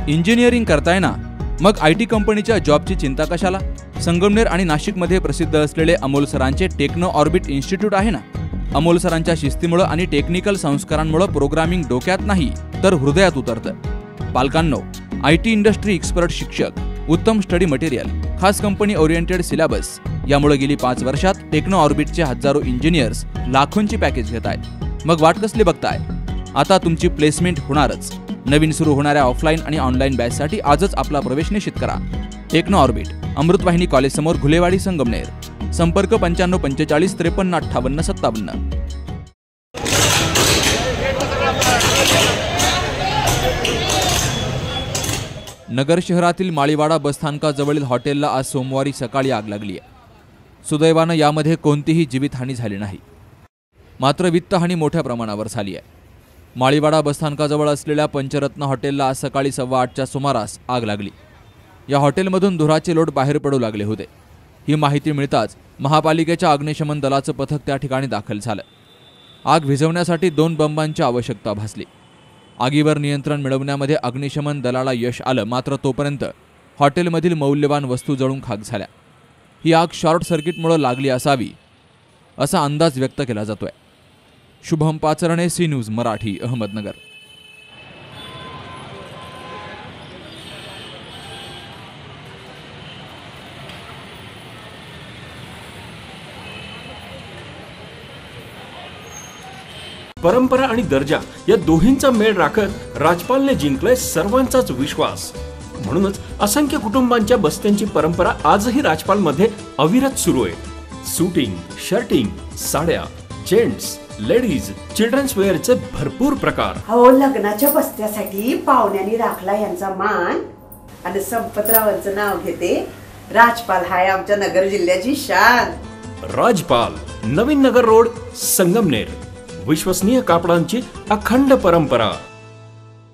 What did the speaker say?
Engineering करताय ना, मग IT कंपनीच्या जॉबची चिंता कशाला? संगमनेर आणि नाशिकमध्ये प्रसिद्ध असलेले अमोल सरांचे टेक्नो ऑर्बिट इन्स्टिट्यूट आहे ना. अमोल सरांच्या शिस्तीमुळे आणि टेक्निकल संस्कारांमुळे प्रोग्रामिंग डोक्यात नाही तर हृदयात उतरतं. पालकांनो, IT इंडस्ट्री एक्सपर्ट शिक्षक, उत्तम स्टडी मटेरियल, खास कंपनी ओरिएंटेड सिलेबस यामुळे गेली 5 वर्षात टेक्नो ऑर्बिटचे हजारो इंजिनियर्स लाखोंची पॅकेज घेत आहेत. मग वाट कसली बघताय? आता तुमची प्लेसमेंट होणारच. नवीन सुरू होणाऱ्या ऑफलाईन आणि ऑनलाईन बॅचसाठी आजच आपला प्रवेश निश्चित करा. टेक्नो ऑर्बिट, अमृतवाहिनी कॉलेज समोर, घुलेवाडी, संगमनेर. संपर्क 95 45 53 58 57. नगर शहरातील माळीवाडा बसस्थानकाजवळील हॉटेलला आज सोमवारी सकाळी आग लागली आहे. सुदैवानं यामध्ये कोणतीही जीवितहानी झाली नाही. मात्र वित्तहानी मोठ्या प्रमाणावर झाली आहे. माळीवाडा बसस्थानकाजवळ असलेल्या पंचरत्न हॉटेलला आज सकाळी 8:15च्या सुमारास आग लागली. या हॉटेलमधून धुराचे लोट बाहेर पडू लागले होते. ही माहिती मिळताच महापालिकेच्या अग्निशमन दलाचं पथक त्या ठिकाणी दाखल झालं. आग विझवण्यासाठी 2 बंबांची आवश्यकता भासली. आगीवर नियंत्रण मिळवण्यामध्ये अग्निशमन दलाला यश आलं, मात्र तोपर्यंत हॉटेलमधील मौल्यवान वस्तू जळून खाक झाल्या. ही आग शॉर्ट सर्किटमुळे लागली असावी असा अंदाज व्यक्त केला जातोय. Shubham Pacharne, C news Marathi, Ahmednagar. परंपरा आणि दर्जा या दोहींचा मेळ राखत राजपालने जिंकलाय सर्वांचाच विश्वास. म्हणूनच असंख्य कुटुंबांच्या बस्त्यांची परंपरा आजही राजपालमध्ये अविरत सुरू आहे. सूटिंग, शर्टिंग, साड्या, जेंट्स, लेडीज, चिल्ड्रन्स वेअरचे भरपूर प्रकार. हो, लग्नाच्या बस्त्यासाठी पाहुण्यांनी राखला यांचा मान. आणि संपतरावांचं नाव घेते. राजपाल हाय आमच्या नगर जिल्ह्याची शान. राजपाल, नवीन नगर रोड, संगमनेर. विश्वसनीय कापडांची अखंड परंपरा.